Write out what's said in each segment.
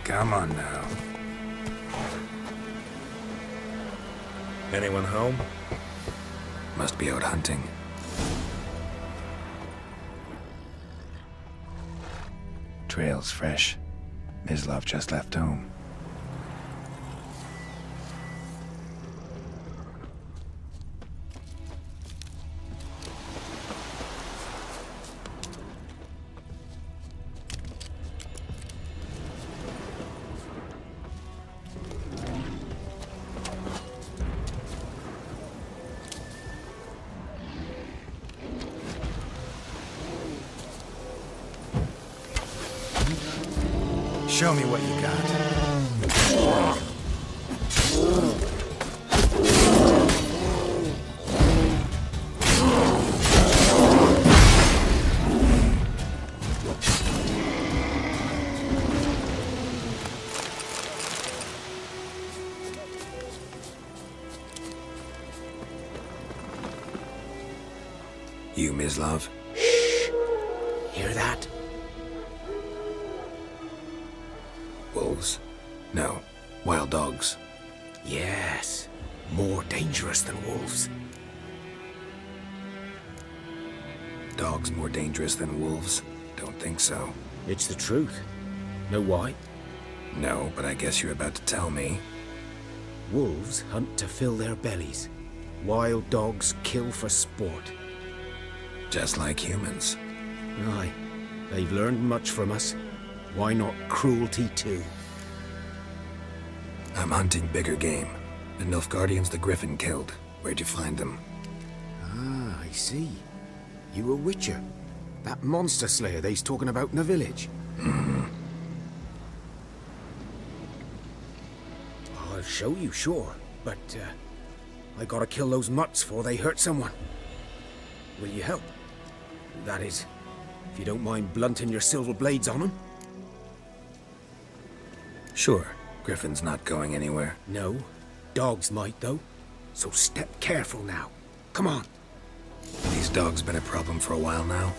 Come on now. Anyone home? Must be out hunting. Trail's fresh. Mislov just left home. Show me what you got. You, Mislov? Hear that? Wolves? No. Wild dogs. Yes. More dangerous than wolves. Dogs more dangerous than wolves? Don't think so. It's the truth. Know why? No, but I guess you're about to tell me. Wolves hunt to fill their bellies. Wild dogs kill for sport. Just like humans. Aye. They've learned much from us. Why not cruelty too? I'm hunting bigger game. The Nilfgaardians the Griffin killed. Where'd you find them? Ah, I see. You a witcher. That monster slayer they's talking about in the village. I'll show you, sure. But, I gotta kill those mutts before they hurt someone. Will you help? That is, if you don't mind blunting your silver blades on them. Sure. Griffin's not going anywhere. No. Dogs might, though. So step careful now. Come on. These dogs been a problem for a while now.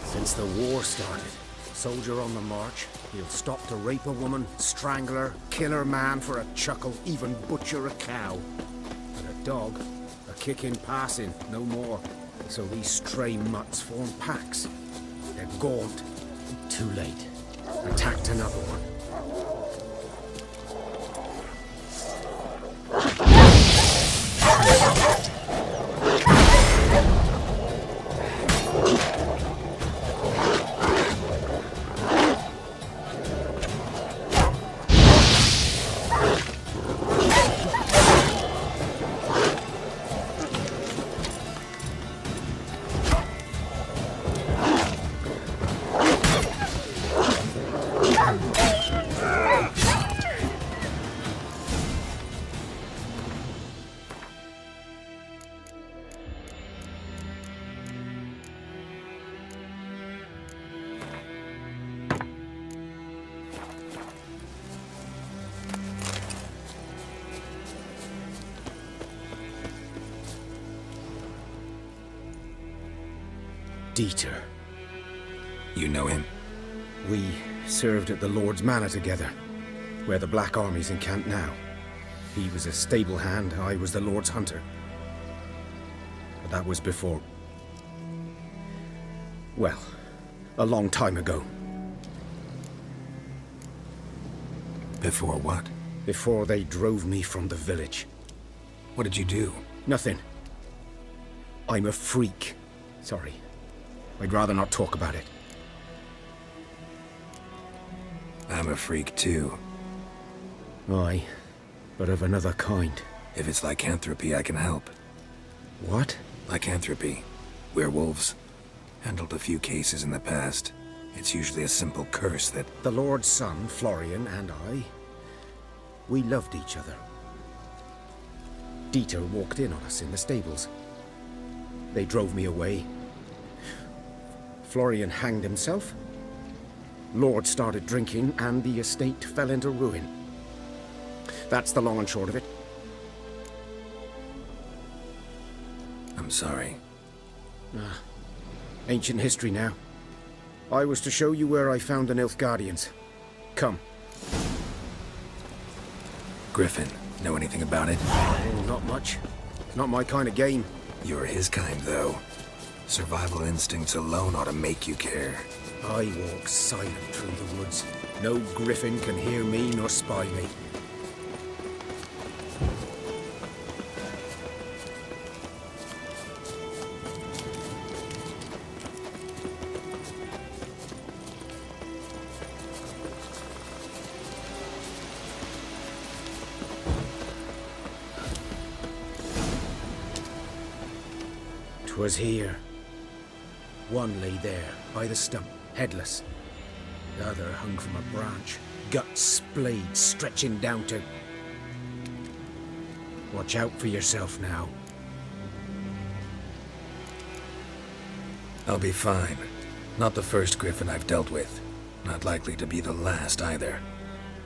Since the war started, soldier on the march, he'll stop to rape a woman, strangle her, kill her man for a chuckle, even butcher a cow. But a dog, a kick in passing, no more. So these stray mutts form packs. They're gaunt. Too late. Attacked another one. Dieter. You know him? We served at the Lord's Manor together, where the Black Army's encamped now. He was a stable hand, I was the Lord's hunter. But that was before... well, a long time ago. Before what? Before they drove me from the village. What did you do? Nothing. I'm a freak. Sorry. I'd rather not talk about it. I'm a freak too. Aye, but of another kind. If it's lycanthropy, I can help. What? Lycanthropy. Werewolves. Handled a few cases in the past. It's usually a simple curse that... The Lord's son, Florian, and I... we loved each other. Dieter walked in on us in the stables. They drove me away. Florian hanged himself. Lord started drinking, and the estate fell into ruin. That's the long and short of it. I'm sorry. Ancient history now. I was to show you where I found the Nilfgaardians. Come. Griffin. Know anything about it? Oh, not much. Not my kind of game. You're his kind, though. Survival instincts alone ought to make you care. I walk silent through the woods. No griffin can hear me nor spy me. Was here. One lay there, by the stump, headless. The other hung from a branch, guts splayed, stretching down to... Watch out for yourself now. I'll be fine. Not the first Griffin I've dealt with. Not likely to be the last either.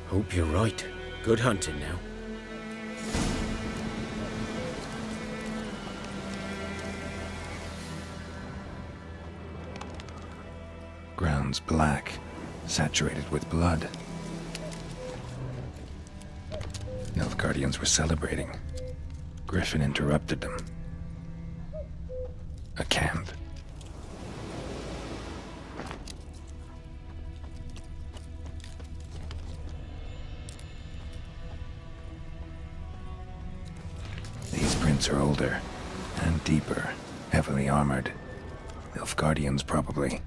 Hope you're right. Good hunting now. Ground's black, saturated with blood. Nilfgaardians were celebrating. Griffin interrupted them. A camp. These prints are older and deeper, heavily armored. Nilfgaardians, probably.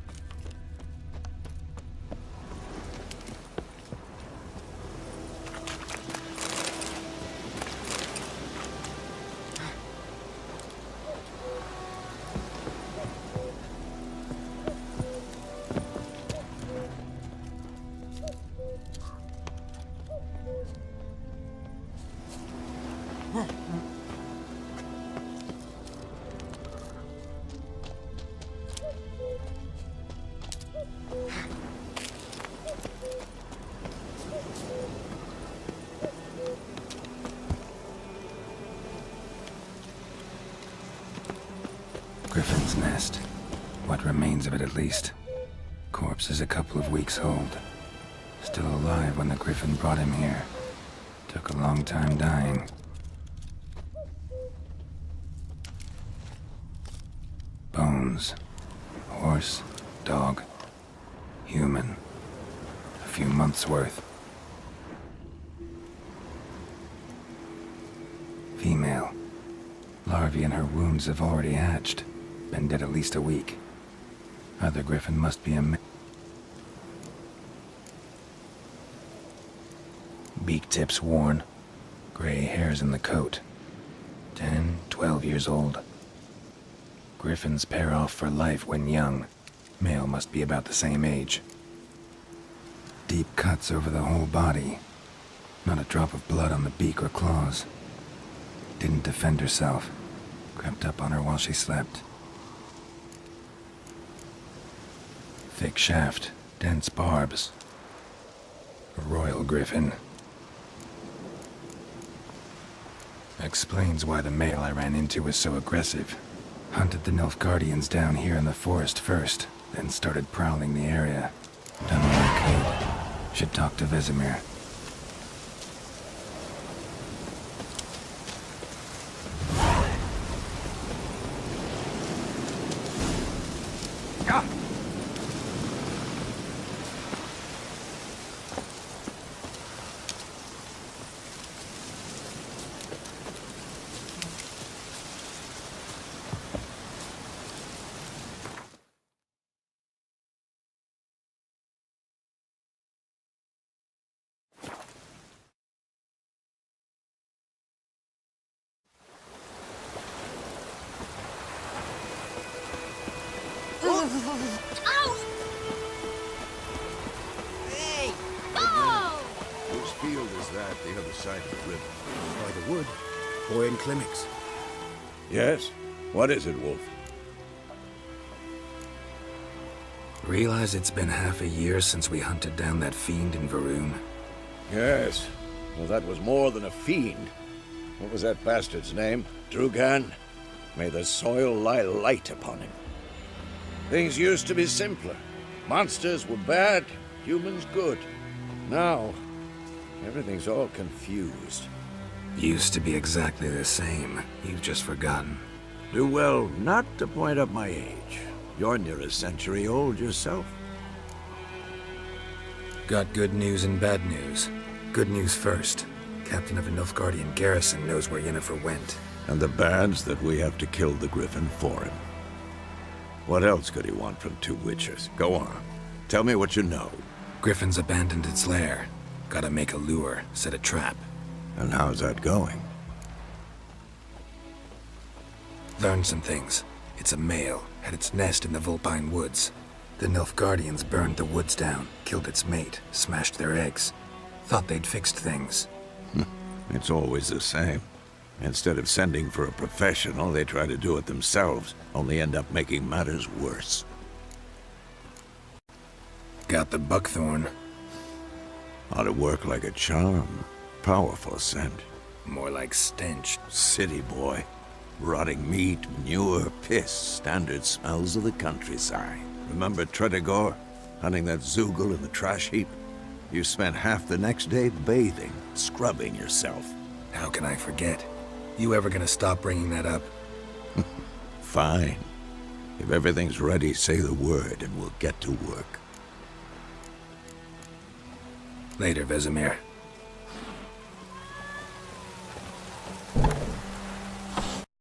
Griffin's nest. What remains of it, at least. Corpse is a couple of weeks old. Still alive when the Griffin brought him here. Took a long time dying. Bones. Horse, dog, human. A few months' worth. Female. Larvae in her wounds have already hatched. Been dead at least a week. Other Griffin must be a male. Beak tips worn. Gray hairs in the coat. 10, 12 years old. Griffins pair off for life when young. Male must be about the same age. Deep cuts over the whole body. Not a drop of blood on the beak or claws. Didn't defend herself. Crept up on her while she slept. Thick shaft, dense barbs. A royal Griffin. Explains why the male I ran into was so aggressive. Hunted the Nilfgaardians down here in the forest first, then started prowling the area. Done what I could. Should talk to Vesemir. Ow! Hey! Oh! Whose field is that, the other side of the river? By the wood. Boy in Climmix. Yes? What is it, Wolf? Realize it's been half a year since we hunted down that fiend in Varun? Yes. Well, that was more than a fiend. What was that bastard's name? Drugan? May the soil lie light upon him. Things used to be simpler. Monsters were bad, humans good. Now, Everything's all confused. Used to be exactly the same. You've just forgotten. Do well not to point up my age. You're near a century old yourself. Got good news and bad news. Good news first. Captain of a Nilfgaardian garrison knows where Yennefer went. And the bad's that we have to kill the Griffin for him. What else could he want from two witches? Go on. Tell me what you know. Griffin's abandoned its lair. Gotta make a lure, set a trap. And how's that going? Learned some things. It's a male, had its nest in the Vulpine Woods. The Nilfgaardians burned the woods down, killed its mate, smashed their eggs. Thought they'd fixed things. It's always the same. Instead of sending for a professional, they try to do it themselves, only end up making matters worse. Got the buckthorn. Ought to work like a charm. Powerful scent. More like stench. City boy. Rotting meat, manure, piss, standard smells of the countryside. Remember Tretogor? Hunting that Zoogle in the trash heap? You spent half the next day bathing, scrubbing yourself. How can I forget? You ever gonna stop bringing that up? Fine. If everything's ready, say the word and we'll get to work. Later, Vesemir.